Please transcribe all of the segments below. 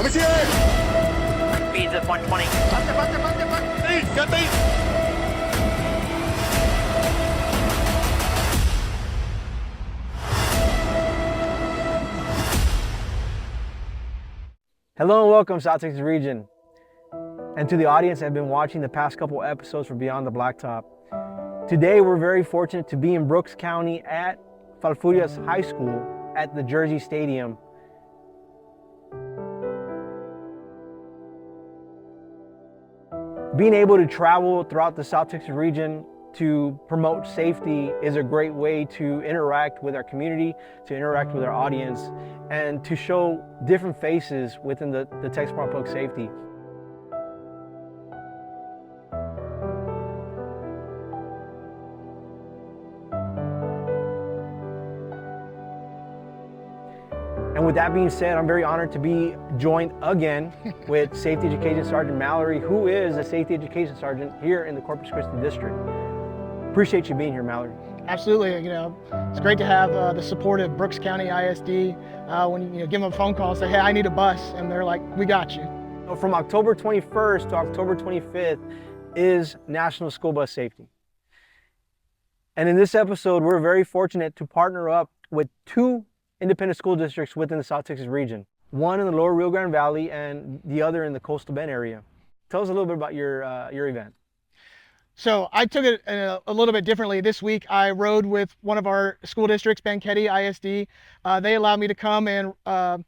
Speeds of 120. Hello and welcome, South Texas region, and to the audience that have been watching the past couple episodes for Beyond the Blacktop. Today we're very fortunate to be in Brooks County at Falfurrias High School at the Jersey Stadium. Being able to travel throughout the South Texas region to promote safety is a great way to interact with our community, to interact with our audience, and to show different faces within the Texas Department of Public Safety. And with that being said, I'm very honored to be joined again with Safety Education Sergeant Mallory, who is a Safety Education Sergeant here in the Corpus Christi District. Appreciate you being here, Mallory. Absolutely. It's great to have the support of Brooks County ISD. When you give them a phone call and say, hey, I need a bus, and they're like, we got you. From October 21st to October 25th is National School Bus Safety. And in this episode, we're very fortunate to partner up with two independent school districts within the South Texas region. One in the lower Rio Grande Valley and the other in the Coastal Bend area. Tell us a little bit about your event. So I took it a little bit differently. This week I rode with one of our school districts, Banquete ISD. They allowed me to come and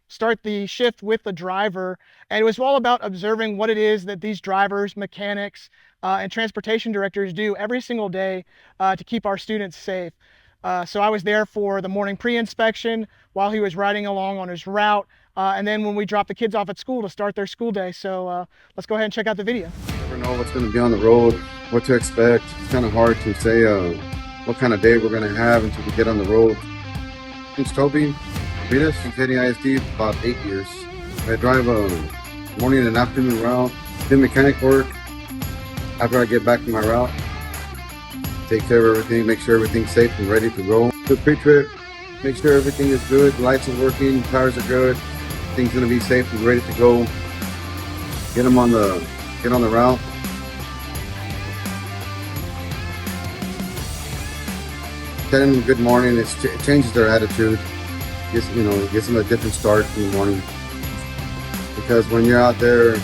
start the shift with the driver. And it was all about observing what it is that these drivers, mechanics, and transportation directors do every single day to keep our students safe. So I was there for the morning pre-inspection while he was riding along on his route. And then when we dropped the kids off at school to start their school day. So let's go ahead and check out the video. You never know what's going to be on the road, what to expect. It's kind of hard to say what kind of day we're going to have until we get on the road. It's Toby, Vitas, and Katie ISD, about 8 years. I drive a morning and afternoon route, do mechanic work. After I get back from my route, take care of everything, make sure everything's safe and ready to go. Do pre-trip, make sure everything is good, lights are working, tires are good, things gonna be safe and ready to go. Get on the route. Tell them good morning. It changes their attitude. Gives them a different start in the morning. Because when you're out there,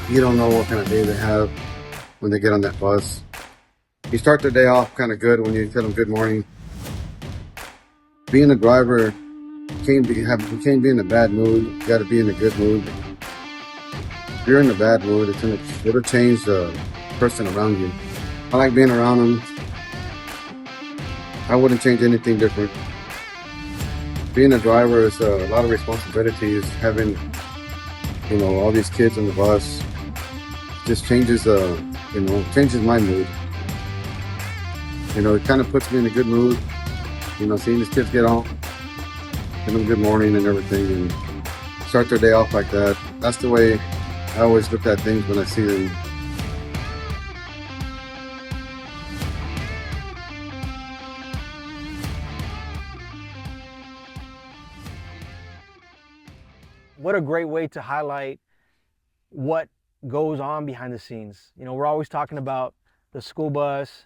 you don't know what kind of day they have when they get on that bus. You start their day off kind of good when you tell them good morning. Being a driver, you can't be in a bad mood. You got to be in a good mood. If you're in a bad mood, it'll change the person around you. I like being around them. I wouldn't change anything different. Being a driver is a lot of responsibilities. Having, all these kids on the bus just changes my mood. It kind of puts me in a good mood, seeing these kids get on, give them good morning and everything, and start their day off like that. That's the way I always look at things when I see them. What a great way to highlight what goes on behind the scenes. We're always talking about the school bus,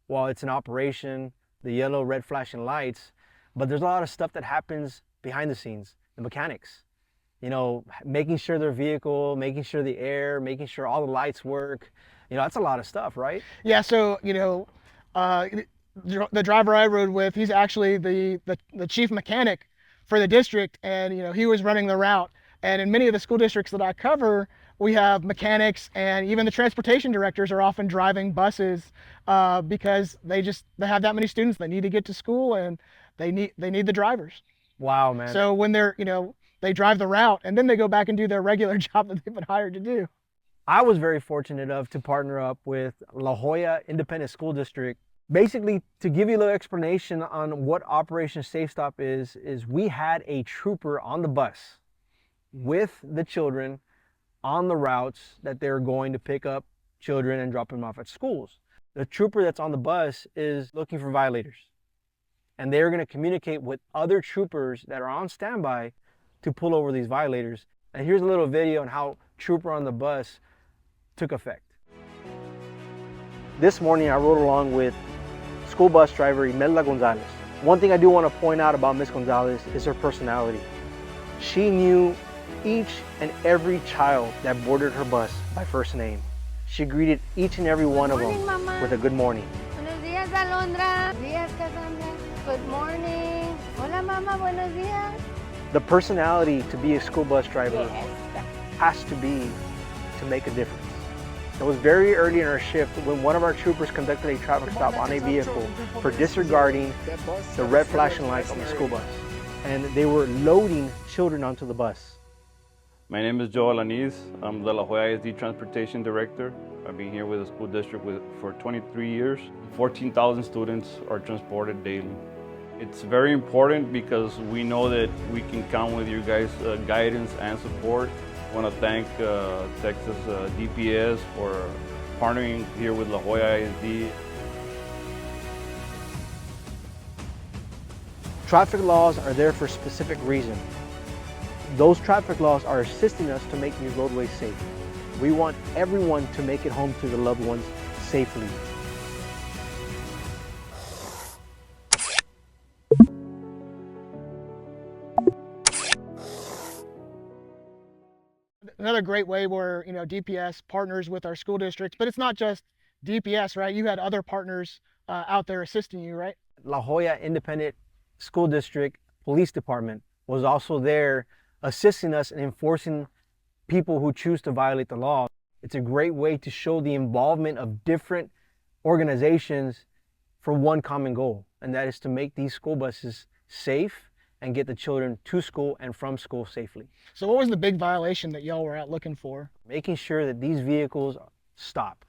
while it's in operation, the yellow, red flashing lights, but there's a lot of stuff that happens behind the scenes. The mechanics, making sure their vehicle, making sure the air, making sure all the lights work. That's a lot of stuff, right? Yeah, so, the driver I rode with, he's actually the chief mechanic for the district, and, he was running the route. And in many of the school districts that I cover, we have mechanics, and even the transportation directors are often driving buses because they have that many students that need to get to school, and they need the drivers. Wow, man. So when they drive the route, and then they go back and do their regular job that they've been hired to do. I was very fortunate enough to partner up with La Joya Independent School District. Basically, to give you a little explanation on what Operation Safe Stop is we had a trooper on the bus with the children on the routes that they're going to pick up children and drop them off at schools. The trooper that's on the bus is looking for violators, and they're going to communicate with other troopers that are on standby to pull over these violators. And here's a little video on how Trooper on the Bus took effect. This morning I rode along with school bus driver Imelda Gonzalez. One thing I do want to point out about Miss Gonzalez is her personality. She knew each and every child that boarded her bus by first name. She greeted each and every one of them with a good morning. Buenos días, Alondra. Buenos días, Cassandra. Good morning. Hola, Mama. Buenos días. The personality to be a school bus driver Yes. has to be to make a difference. It was very early in our shift when one of our troopers conducted a traffic stop on a vehicle for disregarding the red flashing lights on the school bus. And they were loading children onto the bus. My name is Joya ISD. I'm the Joya ISD Transportation Director. I've been here with the school district for 23 years. 14,000 students are transported daily. It's very important because we know that we can count with you guys' guidance and support. I want to thank Texas DPS for partnering here with La Joya ISD. Traffic laws are there for a specific reason. Those traffic laws are assisting us to make these roadways safe. We want everyone to make it home to their loved ones safely. Another great way where, DPS partners with our school districts, but it's not just DPS, right? You had other partners out there assisting you, right? La Joya Independent School District Police Department was also there assisting us in enforcing people who choose to violate the law. It's a great way to show the involvement of different organizations for one common goal, and that is to make these school buses safe and get the children to school and from school safely. So what was the big violation that y'all were out looking for? Making sure that these vehicles stop.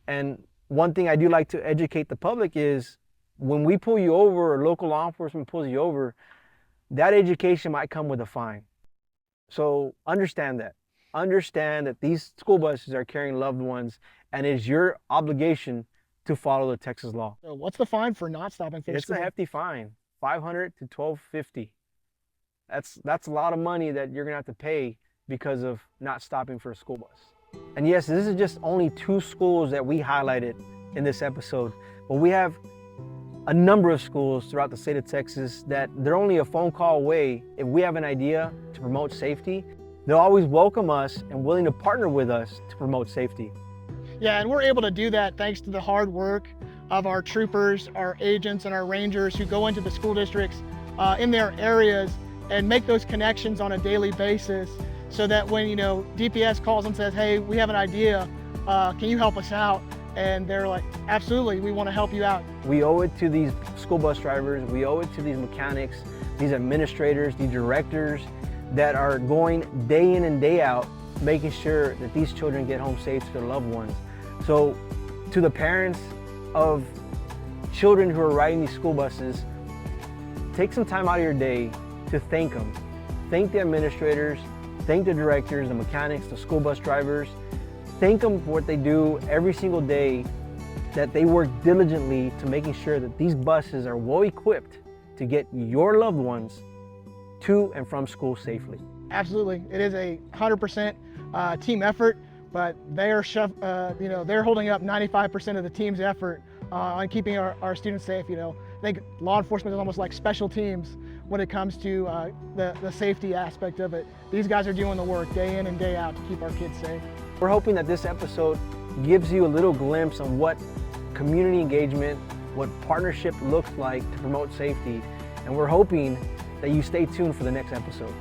And one thing I do like to educate the public is when we pull you over or local law enforcement pulls you over, that education might come with a fine. So understand that. Understand that these school buses are carrying loved ones and it's your obligation to follow the Texas law. So what's the fine for not stopping for the It's school? a hefty fine, $500 to $1,250. That's a lot of money that you're gonna have to pay because of not stopping for a school bus. And yes, this is just only 2 schools that we highlighted in this episode, but we have a number of schools throughout the state of Texas that they're only a phone call away. If we have an idea to promote safety, they'll always welcome us and willing to partner with us to promote safety. Yeah, and we're able to do that thanks to the hard work of our troopers, our agents, and our rangers who go into the school districts in their areas and make those connections on a daily basis so that when, DPS calls and says, hey, we have an idea, can you help us out? And they're like, absolutely, we want to help you out. We owe it to these school bus drivers, we owe it to these mechanics, these administrators, these directors that are going day in and day out, making sure that these children get home safe to their loved ones. So to the parents of children who are riding these school buses, take some time out of your day to thank them. Thank the administrators, thank the directors, the mechanics, the school bus drivers. Thank them for what they do every single day, that they work diligently to making sure that these buses are well equipped to get your loved ones to and from school safely. Absolutely, it is a 100% team effort, but they are, they're holding up 95% of the team's effort on keeping our students safe. I think law enforcement is almost like special teams when it comes to the safety aspect of it. These guys are doing the work day in and day out to keep our kids safe. We're hoping that this episode gives you a little glimpse on what community engagement, what partnership looks like to promote safety, and we're hoping that you stay tuned for the next episode.